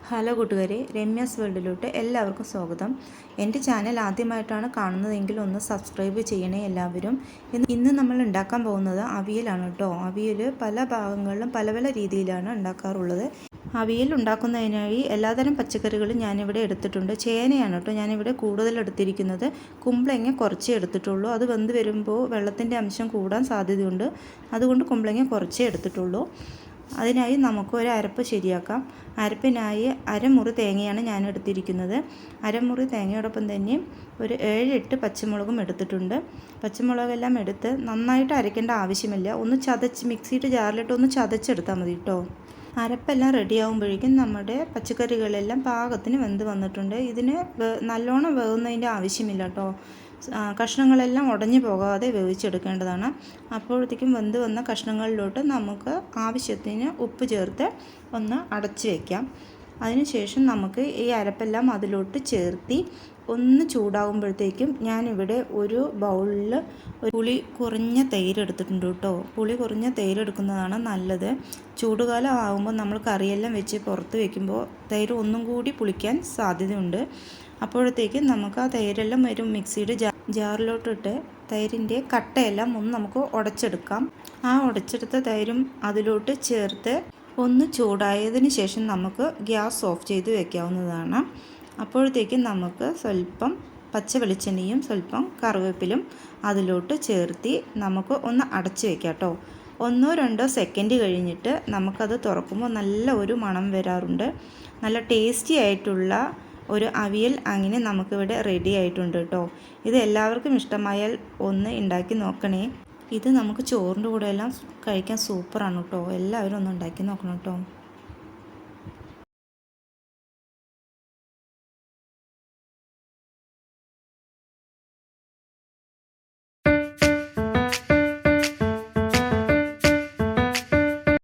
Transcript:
Hello കൂട്ടുകാരെ, രമ്യാസ് വേൾഡിലോട്ട് എല്ലാവർക്കും സ്വാഗതം. എൻ്റെ ചാനൽ ആദ്യമായിട്ടാണ് കാണുന്നതെങ്കിൽ ഒന്ന് സബ്സ്ക്രൈബ് ചെയ്യണേ എല്ലാവരും. ഇന്ന് നമ്മൾ ഉണ്ടാക്കാൻ പോകുന്നത് അവിയലാണ് കേട്ടോ. അവിയൽ പല ഭാഗങ്ങളിലും പല പല രീതിയിലാണ് ഉണ്ടാക്കാറുള്ളത്. അവിയൽ ഉണ്ടാക്കുന്നതിനായി എല്ലാതരം പച്ചക്കറികളും ഞാനിവിടെ എടുത്തിട്ടുണ്ട്. ചേനയാണ് കേട്ടോ ഞാനിവിടെ കൂടുതൽ എടുത്തിരിക്കുന്നത്. കുമ്പളങ്ങ കുറച്ചേ എടുത്തിട്ടുള്ളൂ. അത് വെന്ത് വരുമ്പോൾ വെള്ളത്തിൻ്റെ അംശം കൂടാൻ സാധ്യതയുണ്ട്. അതുകൊണ്ട് കുമ്പളങ്ങ കുറച്ചേ എടുത്തിട്ടുള്ളൂ. അതിനായി നമുക്ക് ഒരു അരപ്പ് ശരിയാക്കാം. അരപ്പിനായി അരമുറി തേങ്ങയാണ് ഞാൻ എടുത്തിരിക്കുന്നത്. അരമുറി തേങ്ങയോടൊപ്പം തന്നെ ഒരു 7-8 പച്ചമുളകും എടുത്തിട്ടുണ്ട്. പച്ചമുളകെല്ലാം എടുത്ത് നന്നായിട്ട് അരയ്ക്കേണ്ട ആവശ്യമില്ല. ഒന്ന് ചതച്ച് മിക്സിയുടെ ജാറിലിട്ട് ഒന്ന് ചതച്ചെടുത്താൽ മതി കേട്ടോ. അരപ്പെല്ലാം റെഡിയാകുമ്പോഴേക്കും നമ്മുടെ പച്ചക്കറികളെല്ലാം പാകത്തിന് വെന്ത് വന്നിട്ടുണ്ട്. ഇതിന് നല്ലോണം വേകുന്നതിൻ്റെ ആവശ്യമില്ല കേട്ടോ. കഷ്ണങ്ങളെല്ലാം ഉടഞ്ഞു പോകാതെ വേവിച്ചെടുക്കേണ്ടതാണ്. അപ്പോഴത്തേക്കും വെന്ത് വന്ന കഷ്ണങ്ങളിലോട്ട് നമുക്ക് ആവശ്യത്തിന് ഉപ്പ് ചേർത്ത് ഒന്ന് അടച്ച് വയ്ക്കാം. അതിനുശേഷം നമുക്ക് ഈ അരപ്പെല്ലാം അതിലോട്ട് ചേർത്തി ഒന്ന് ചൂടാകുമ്പോഴത്തേക്കും ഞാനിവിടെ ഒരു ബൗളിൽ പുളി കുറഞ്ഞ തൈര് എടുത്തിട്ടുണ്ട് കേട്ടോ. പുളി കുറഞ്ഞ തൈര് എടുക്കുന്നതാണ് നല്ലത്. ചൂടുകാലം ആകുമ്പോൾ നമ്മൾ കറിയെല്ലാം വെച്ച് പുറത്ത് വയ്ക്കുമ്പോൾ തൈര് ഒന്നും കൂടി പുളിക്കാൻ സാധ്യതയുണ്ട്. അപ്പോഴത്തേക്കും നമുക്ക് ആ തൈരെല്ലാം ഒരു മിക്സിയുടെ ജാറിലോട്ടിട്ട് തൈരിൻ്റെ കട്ടയെല്ലാം ഒന്ന് നമുക്ക് ഉടച്ചെടുക്കാം. ആ ഉടച്ചെടുത്ത തൈരും അതിലോട്ട് ചേർത്ത് ഒന്ന് ചൂടായതിന് ശേഷം നമുക്ക് ഗ്യാസ് ഓഫ് ചെയ്ത് വയ്ക്കാവുന്നതാണ്. അപ്പോഴത്തേക്കും നമുക്ക് സ്വല്പം പച്ച വെളിച്ചെണ്ണയും സ്വല്പം കറിവേപ്പിലും അതിലോട്ട് ചേർത്തി നമുക്ക് ഒന്ന് അടച്ച് വയ്ക്കാം കേട്ടോ. 1-2 സെക്കൻഡ് കഴിഞ്ഞിട്ട് നമുക്കത് തുറക്കുമ്പോൾ നല്ല ഒരു മണം വരാറുണ്ട്. നല്ല ടേസ്റ്റി ആയിട്ടുള്ള ഒരു അവിയൽ അങ്ങനെ നമുക്കിവിടെ റെഡി ആയിട്ടുണ്ട് കേട്ടോ. ഇത് എല്ലാവർക്കും ഇഷ്ടമായാൽ ഒന്ന് ഉണ്ടാക്കി നോക്കണേ. ഇത് നമുക്ക് ചോറിൻ്റെ കൂടെ എല്ലാം കഴിക്കാൻ സൂപ്പറാണ് കേട്ടോ. എല്ലാവരും ഒന്ന് ഉണ്ടാക്കി നോക്കണം കേട്ടോ.